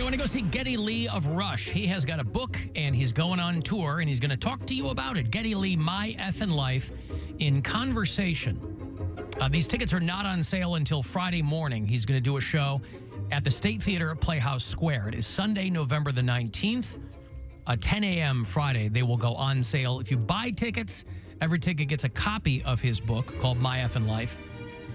you want to go see Geddy Lee of Rush? He has got a book, and he's going on tour, and he's going to talk to you about it. Geddy Lee, My Effin' Life in Conversation. These tickets are not on sale until Friday morning. He's going to do a show at the State Theater at Playhouse Square. It is Sunday, November the 19th. 10 a.m. Friday, they will go on sale. If you buy tickets, every ticket gets a copy of his book called My Effin' Life.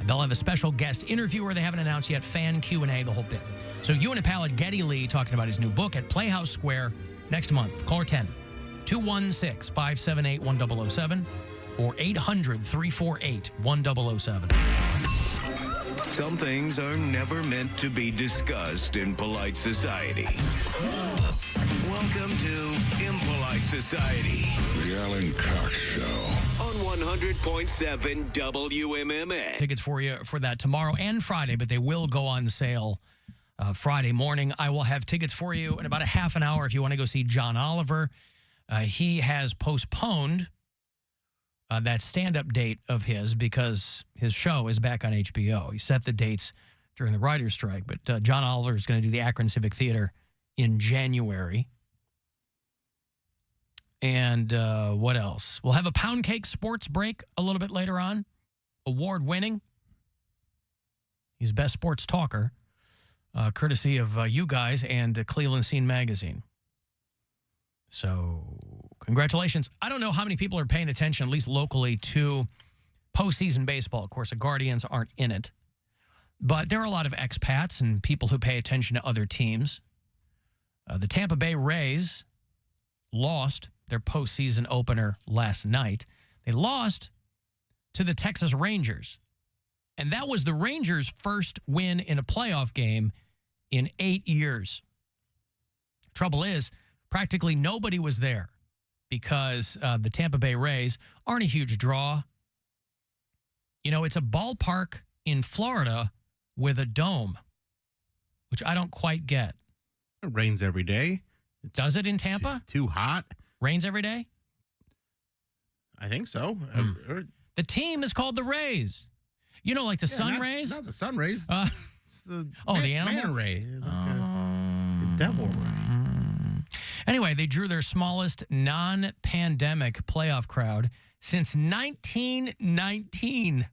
They'll have a special guest interviewer they haven't announced yet, fan Q&A, the whole bit. So you and a pal at Geddy Lee talking about his new book at Playhouse Square next month. Caller 10-216-578-1007 or 800-348-1007. Some things are never meant to be discussed in polite society. Welcome to Impolite Society. The Alan Cox Show. On 100.7 WMMS. Tickets for you for that tomorrow and Friday, but they will go on sale Friday morning. I will have tickets for you in about a half an hour if you want to go see John Oliver. He has postponed that stand-up date of his because his show is back on HBO. He set the dates during the writer's strike, but John Oliver is going to do the Akron Civic Theater in January. And what else? We'll have a Poundcake sports break a little bit later on. Award-winning. He's best sports talker, courtesy of you guys and Cleveland Scene Magazine. So, congratulations. I don't know how many people are paying attention, at least locally, to postseason baseball. Of course, the Guardians aren't in it. But there are a lot of expats and people who pay attention to other teams. The Tampa Bay Rays lost their postseason opener last night. They lost to the Texas Rangers. And that was the Rangers' first win in a playoff game in 8 years. Trouble is, practically nobody was there because the Tampa Bay Rays aren't a huge draw. You know, it's a ballpark in Florida with a dome, which I don't quite get. It rains every day. Does it in Tampa? Too hot. Rains every day? I think so. The team is called the Rays. You know, like the sun rays? Not the sun rays. It's the the animal? manta ray. The devil ray. Anyway, they drew their smallest non-pandemic playoff crowd since 1919.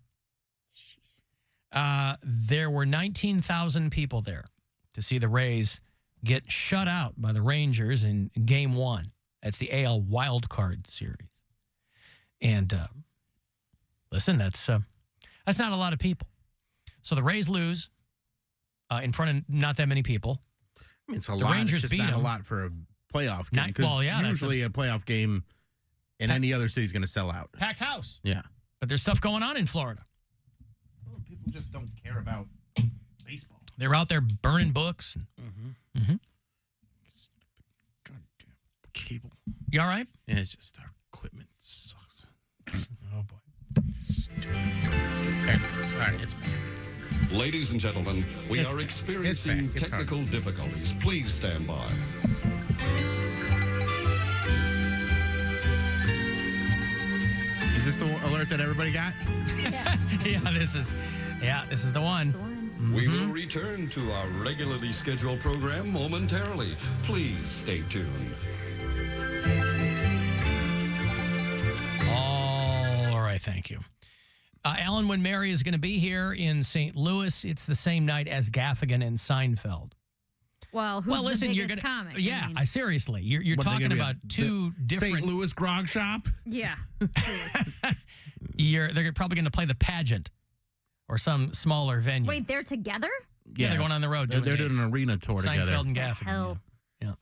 There were 19,000 people there to see the Rays get shut out by the Rangers in Game 1. That's the AL Wild Card Series. And listen, that's not a lot of people. So the Rays lose in front of not that many people. I mean, it's a the lot. Rangers it's just beat not them. a lot for a playoff game. Usually a playoff game in any other city is going to sell out. Packed house. Yeah. But there's stuff going on in Florida. Well, people just don't care about baseball. They're out there burning books. Goddamn cable. You all right? Yeah, it's just our equipment sucks. Oh, boy. There it goes. All right, it's back. Ladies and gentlemen, we are experiencing technical difficulties. Please stand by. Is this the alert that everybody got? This is the one. We will return to our regularly scheduled program momentarily. Please stay tuned. All right, thank you. Alan, when Mary is going to be here in St. Louis, it's the same night as Gaffigan and Seinfeld. Well, who's listen, the you're biggest gonna, comic? Yeah, I mean, seriously, you're talking about two different St. Louis grog shop. yeah. Please. They're probably going to play the Pageant or some smaller venue. Wait, they're together? Yeah, they're going on the road. They're doing an arena tour Seinfeld together. and Gaffigan. Hell. Yeah.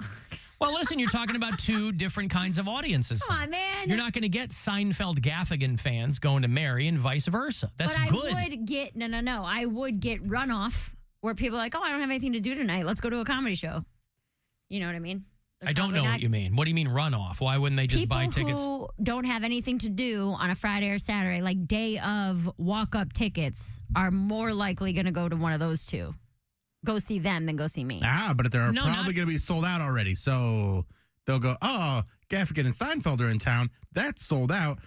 Well, listen, you're talking about two different kinds of audiences. Come on, man. You're not going to get Seinfeld Gaffigan fans going to Mary and vice versa. That's but good. I would get, no. I would get runoff where people are like, oh, I don't have anything to do tonight. Let's go to a comedy show. You know what I mean? They're I don't know what you mean. What do you mean runoff? Why wouldn't they just buy tickets? People who don't have anything to do on a Friday or Saturday, like day of walk-up tickets, are more likely going to go to one of those two. Go see them than go see me. But they're probably going to be sold out already. So they'll go, oh, Gaffigan and Seinfeld are in town. That's sold out.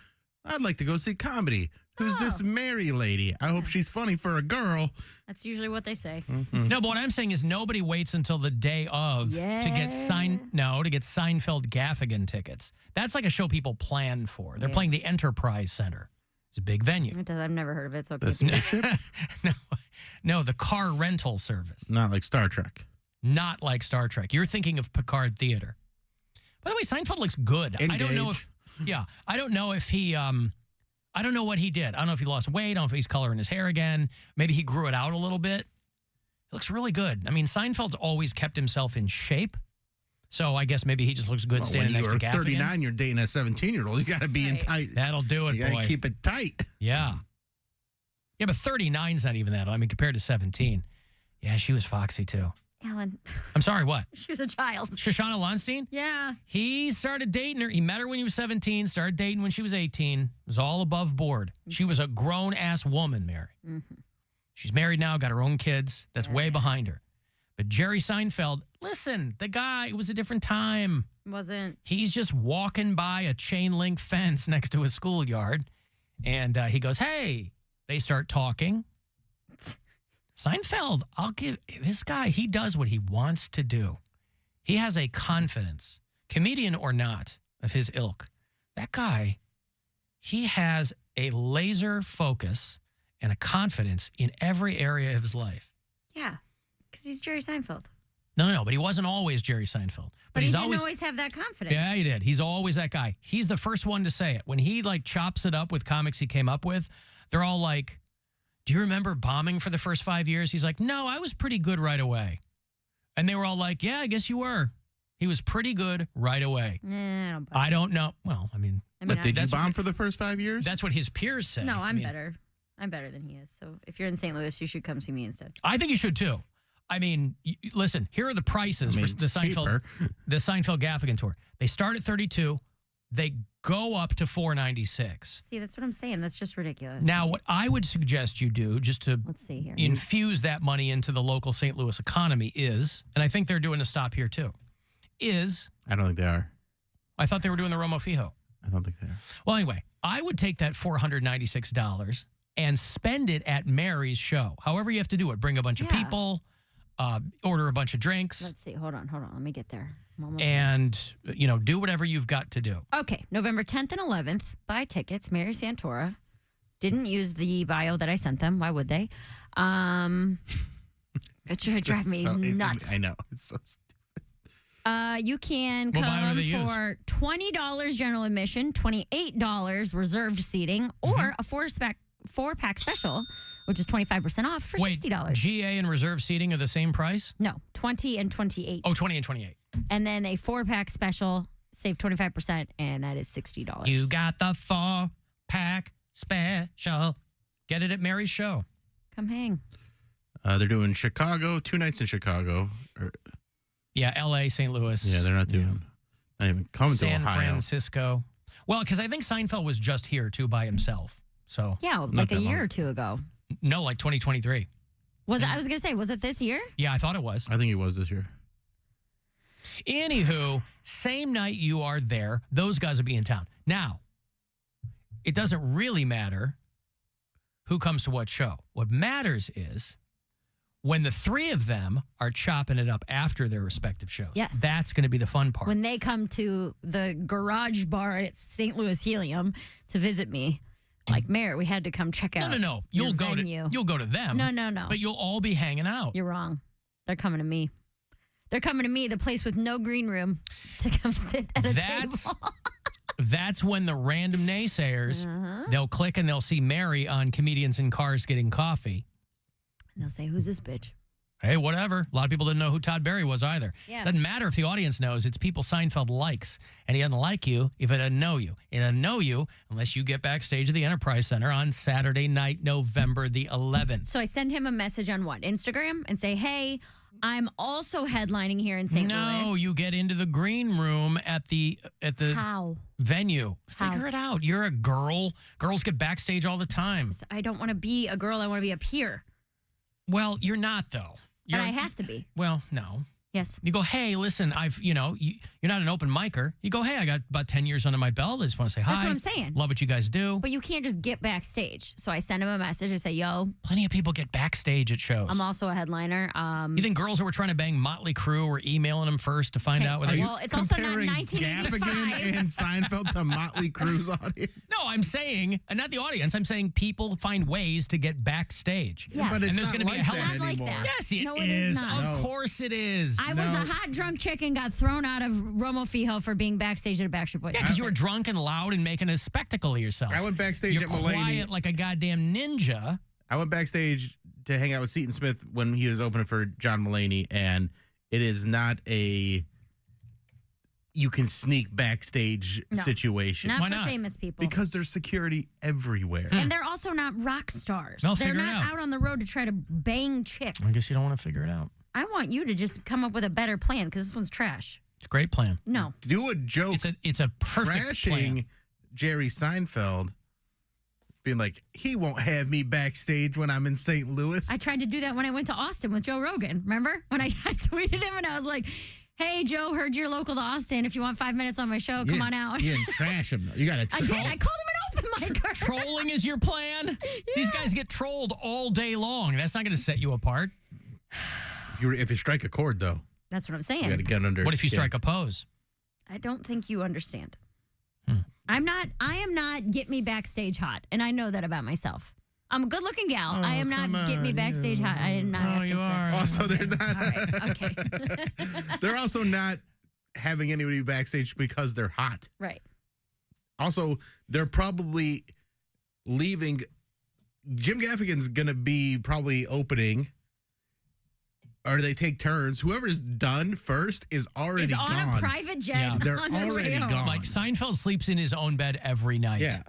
I'd like to go see comedy. Who's this Mary lady? I hope she's funny for a girl. That's usually what they say. Mm-hmm. No, but what I'm saying is nobody waits until the day of to get Seinfeld Gaffigan tickets. That's like a show people plan for. They're playing the Enterprise Center. It's a big venue. I've never heard of it, so it The spaceship? No, the car rental service. Not like Star Trek. Not like Star Trek. You're thinking of Picard Theater. By the way, Seinfeld looks good. Engage. I don't know if he I don't know what he did. I don't know if he lost weight. I don't know if he's coloring his hair again. Maybe he grew it out a little bit. It looks really good. I mean, Seinfeld's always kept himself in shape. So I guess maybe he just looks good standing next to Gaffigan. When you're 39, you're dating a 17-year-old. You got to be in tight. That'll do it, you got to keep it tight. Yeah. Yeah, but 39's not even that. I mean, compared to 17. Yeah, she was foxy, too. Alan. I'm sorry, what? She was a child. Shoshana Lonstein? Yeah. He started dating her. He met her when he was 17, started dating when she was 18. It was all above board. She was a grown-ass woman, Mary. Mm-hmm. She's married now, got her own kids. That's way behind her. But Jerry Seinfeld, listen, the guy, it was a different time. Wasn't. He's just walking by a chain-link fence next to his schoolyard, and he goes, hey. They start talking. Seinfeld, I'll give this guy, he does what he wants to do. He has a confidence, comedian or not, of his ilk. That guy, he has a laser focus and a confidence in every area of his life. Yeah, because he's Jerry Seinfeld. No, but he wasn't always Jerry Seinfeld. But he didn't always have that confidence. Yeah, he did. He's always that guy. He's the first one to say it. When he chops it up with comics he came up with, they're all like, do you remember bombing for the first 5 years? He's like, no, I was pretty good right away. And they were all like, yeah, I guess you were. He was pretty good right away. I don't know. Well, I mean but did you bomb for the first 5 years? That's what his peers say. No, I'm better. I'm better than he is. So if you're in St. Louis, you should come see me instead. I think you should too. I mean, listen, here are the prices for the Seinfeld Gaffigan tour. They start at $32. They go up to $496. See, that's what I'm saying. That's just ridiculous. Now, what I would suggest you do, just to let's see here, infuse that money into the local St. Louis economy is, and I think they're doing a stop here too, is... I don't think they are. I thought they were doing the Romo Fijo. I don't think they are. Well, anyway, I would take that $496 and spend it at Mary's show. However you have to do it. Bring a bunch of people, order a bunch of drinks. Let's see. Hold on. Let me get there. And, do whatever you've got to do. Okay. November 10th and 11th. Buy tickets. Mary Santora. Didn't use the bio that I sent them. Why would they? It's going to drive me nuts. I know. It's so stupid. You can come for $20 general admission, $28 reserved seating, or a four-pack special, which is 25% off for $60. GA and reserve seating are the same price? No, 20 and 28. Oh, 20 and 28. And then a four-pack special, save 25%, and that is $60. You got the 4-pack special. Get it at Mary's show. Come hang. They're doing Chicago, 2 nights in Chicago. Yeah, L.A., St. Louis. Yeah, they're not doing not even coming to Ohio. San Francisco. Well, because I think Seinfeld was just here, too, by himself. So yeah, like a year or two ago. No, like 2023. Was it? I was going to say, was it this year? Yeah, I thought it was. I think it was this year. Anywho, same night you are there, those guys will be in town. Now, it doesn't really matter who comes to what show. What matters is when the three of them are chopping it up after their respective shows. Yes. That's going to be the fun part. When they come to the garage bar at St. Louis Helium to visit me. Like, Mayor, we had to come check out. No. You'll go to them. No. But you'll all be hanging out. You're wrong. They're coming to me. They're coming to me, the place with no green room, to come sit at a table. That's when the random naysayers, they'll click and they'll see Mary on Comedians in Cars Getting Coffee. And they'll say, who's this bitch? Hey, whatever. A lot of people didn't know who Todd Berry was either. Yeah. Doesn't matter if the audience knows. It's people Seinfeld likes. And he doesn't like you if it doesn't know you. It doesn't know you unless you get backstage at the Enterprise Center on Saturday night, November the 11th. So I send him a message on what? Instagram? And say, hey, I'm also headlining here in St. Louis. No, you get into the green room at the How? venue. Figure it out. You're a girl. Girls get backstage all the time. I don't want to be a girl. I want to be a peer. Well, you're not, though. But I have to be. Well, no. Yes. You go, hey, listen, You're not an open micer. You go, hey, I got about 10 years under my belt. I just want to say hi. That's what I'm saying. Love what you guys do. But you can't just get backstage. So I send him a message. I say, yo. Plenty of people get backstage at shows. I'm also a headliner. You think girls who were trying to bang Motley Crue were emailing them first to find out? Well, it's also not 1985. Gaffigan and Seinfeld to Motley Crue's audience? No, I'm saying, not the audience, I'm saying people find ways to get backstage. Yeah. But it's and there's not going to be a like hell that Not like anymore. that. Yes, it No, is. it is not. Of course it is. I was a hot drunk chick and got thrown out of Romo Fijo for being backstage at a Backstreet Boys. Yeah, because you were drunk and loud and making a spectacle of yourself. I went backstage You're at Mulaney. quiet like a goddamn ninja. I went backstage to hang out with Seton Smith when he was opening for John Mulaney, and it is not a you can sneak backstage situation. Not Why for not? famous people. Because there's security everywhere. And they're also not rock stars. They'll They're figure it not out. out on the road to try to bang chicks. I guess you don't want to figure it out. I want you to just come up with a better plan because this one's trash. It's a great plan. No. Do a joke It's a perfect trashing plan. Jerry Seinfeld, being like, he won't have me backstage when I'm in St. Louis. I tried to do that when I went to Austin with Joe Rogan. Remember? When I tweeted him and I was like, hey, Joe, heard you're local to Austin. If you want 5 minutes on my show, come on out. You didn't trash him. You got to I did. I called him an open micer. Trolling is your plan? These guys get trolled all day long. That's not going to set you apart. If you strike a chord, though, That's what I'm you saying. got to get under. What if you skin. strike a pose? I don't think you understand. I am not get me backstage hot, and I know that about myself. I'm a good-looking gal. I am not come get me on, backstage hot. I did not ask him for that. Also, they're not. All right, okay. They're also not having anybody backstage because they're hot. Right. Also, they're probably leaving. Jim Gaffigan's going to be probably opening, or they take turns. Whoever's done first is already Is on gone. a private jet. Yeah. They're on their way already home. gone. Like Seinfeld sleeps in his own bed every night. Yeah.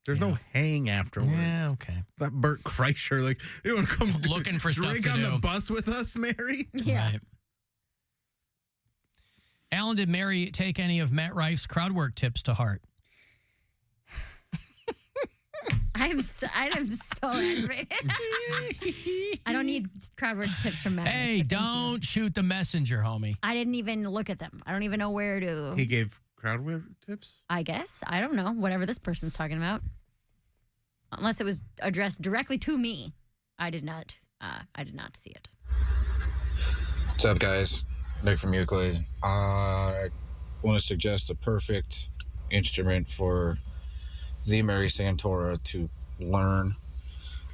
There's no hang afterwards. Yeah, okay. It's not Bert Kreischer. Like, you want to come Looking for stuff drink to on do. the bus with us, Mary? Yeah. Right. Alan, did Mary take any of Matt Rife's crowd work tips to heart? I'm so aggravated. I don't need crowd work tips from Matt. Hey, but thank you. don't shoot the messenger, homie. I didn't even look at them. I don't even know where to. He gave crowd work tips? I guess. I don't know. Whatever this person's talking about. Unless it was addressed directly to me. I did not see it. What's up, guys? Nick from Euclid. I want to suggest a perfect instrument for Z Mary Santora to learn.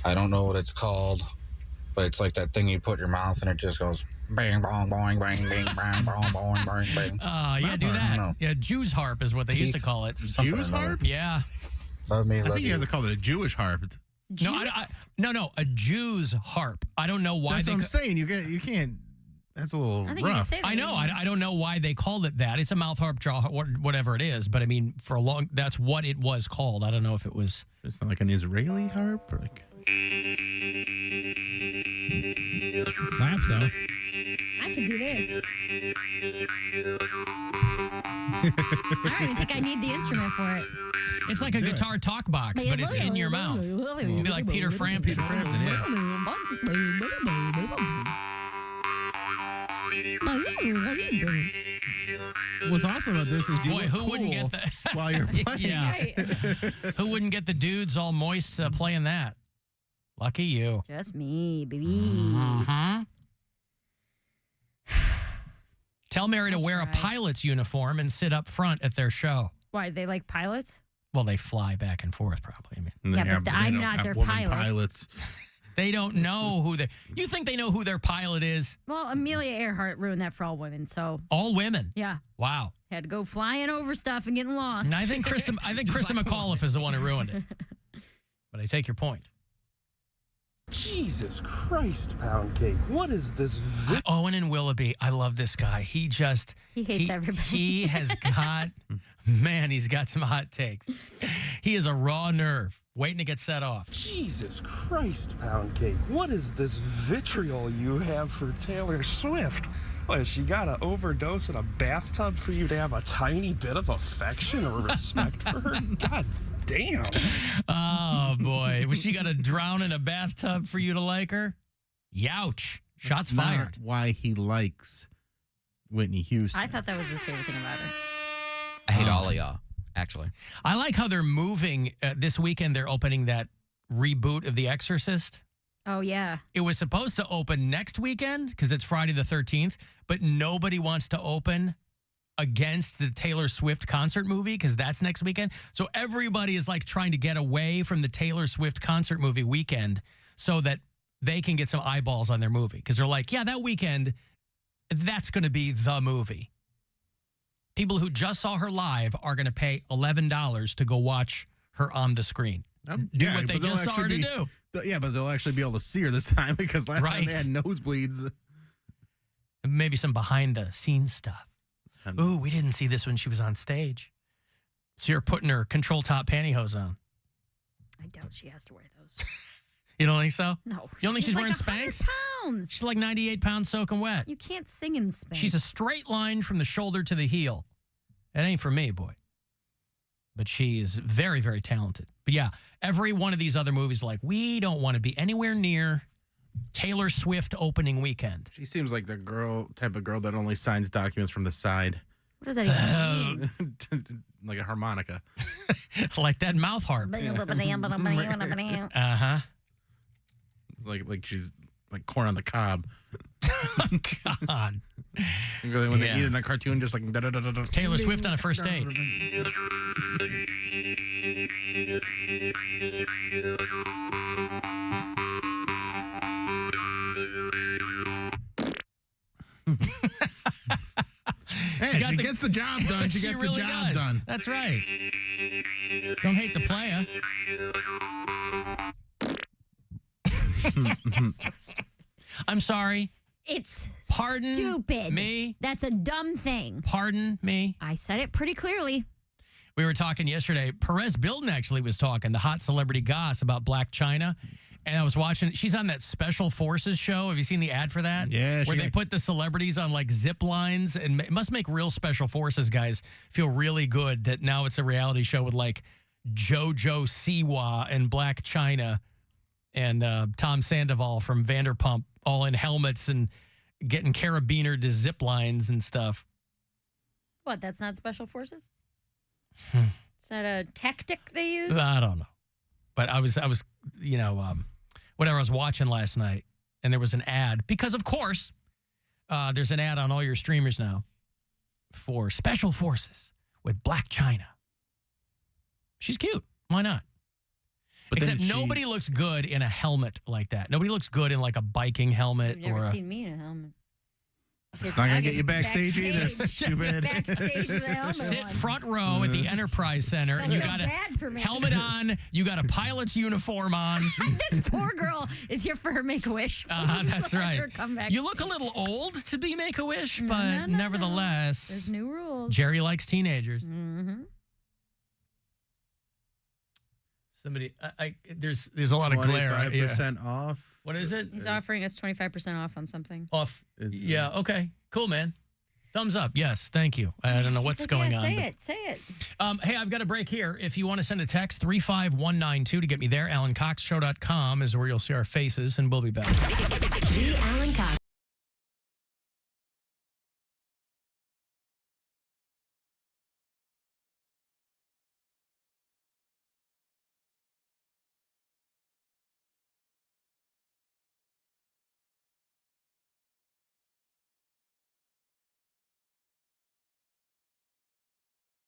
I don't know what it's called, but it's like that thing you put in your mouth and it just goes bang, bong, boing, bang, bang, bang, bong, boing, bang, bang. Yeah, do I don't that. know. Yeah, Jews harp is what they used to call it. Something Jews or another. harp? Yeah. Love me, I love think you you. guys call it a Jewish harp. No, no, a Jew's harp. I don't know why That's they. what I'm saying. You can't. That's a little I think you can rough. say that. I know. I don't know why they called it that. It's a mouth harp, jaw, whatever it is. But I mean, for a long, that's what it was called. I don't know if it was. It's not like an Israeli harp or like. It slaps though. I could do this. I don't even think I need the instrument for it. It's like a guitar talk box, but it's in your mouth. It'd be like Peter Frampton. What's awesome about this is you Boy, look who wouldn't cool get that? while you're playing. Yeah. Who wouldn't get the dudes all moist playing that? Lucky you. Just me, baby. Mm-hmm. Tell Mary to I'll wear a try. pilot's uniform and sit up front at their show. Why, they like pilots? Well, they fly back and forth, probably. I mean, And they Yeah, but they I'm don't not have their woman pilot. pilots. they don't know who they. You think they know who their pilot is? Well, Amelia Earhart ruined that for all women, so All women. yeah. Wow. Had to go flying over stuff and getting lost. And I think Krista McAuliffe is the one who ruined it. But I take your point. Jesus Christ, Poundcake. What is this? Owen and Willoughby, I love this guy. He hates everybody. He has got, man, he's got some hot takes. He is a raw nerve waiting to get set off. Jesus Christ, Poundcake. What is this vitriol you have for Taylor Swift? What, has she got to overdose in a bathtub for you to have a tiny bit of affection or respect for her? God damn. Oh, boy. Was she got to drown in a bathtub for you to like her? Youch. Shots Not fired. why he likes Whitney Houston. I thought that was his favorite thing about her. I hate all of y'all, actually. I like how they're moving this weekend. They're opening that reboot of The Exorcist. Oh, yeah. It was supposed to open next weekend because it's Friday the 13th, but nobody wants to open against the Taylor Swift concert movie because that's next weekend. So everybody is like trying to get away from the Taylor Swift concert movie weekend so that they can get some eyeballs on their movie because they're like, yeah, that weekend, that's going to be the movie. People who just saw her live are going to pay $11 to go watch her on the screen. Do what they just saw her to do. Yeah, but they'll actually be able to see her this time because last time they had nosebleeds. Maybe some behind the scenes stuff. Ooh, we didn't see this when she was on stage. So you're putting her control top pantyhose on. I doubt she has to wear those. You don't think so? No. You don't think she's like wearing 100 Spanx? pounds. She's like 98 pounds soaking wet. You can't sing in Spanx. She's a straight line from the shoulder to the heel. It ain't for me, boy. But she is very, very talented. But yeah, every one of these other movies, like, we don't want to be anywhere near Taylor Swift opening weekend. She seems like the type of girl that only signs documents from the side. What does that even mean? Like a harmonica. Like that mouth harp. Uh-huh. It's like she's like corn on the cob. God. When they eat in a cartoon, just like da-da-da-da-da. Taylor Swift on a first date. Hey, she gets the job done. She gets really the job does. done. That's right. Don't hate the player. I'm sorry. It's Pardon stupid. me? That's a dumb thing. Pardon me? I said it pretty clearly. We were talking yesterday. Perez Bilden actually was talking, the hot celebrity goss about Black China. And I was watching, she's on that Special Forces show. Have you seen the ad for that? Yeah. Where they put the celebrities on like zip lines. And it must make real Special Forces guys feel really good that now it's a reality show with like JoJo Siwa and Black China and Tom Sandoval from Vanderpump all in helmets and getting carabinered to zip lines and stuff. What, that's not Special Forces? Is that a tactic they use? I don't know. But I was, whatever I was watching last night, and there was an ad because, of course, there's an ad on all your streamers now for Special Forces with Black China. She's cute. Why not? But except nobody looks good in a helmet like that. Nobody looks good in like a biking helmet. You've never seen me in a helmet. It's not going to get you backstage either, stupid. Backstage with a helmet Sit on. front row at the Enterprise Center, and you got a helmet on, you got a pilot's uniform on. This poor girl is here for her Make-A-Wish. That's right. Her come back You look a little old to be Make-A-Wish, but nevertheless. There's new rules. Jerry likes teenagers. Mm-hmm. Somebody, there's a lot of glare. 25% off. What is it? He's offering us 25% off on something. Off. Yeah, okay. Cool, man. Thumbs up. Yes, thank you. I don't know what's going on. Say it. Hey, I've got a break here. If you want to send a text, 35192 to get me there. AlanCoxShow.com is where you'll see our faces, and we'll be back. The Alan Cox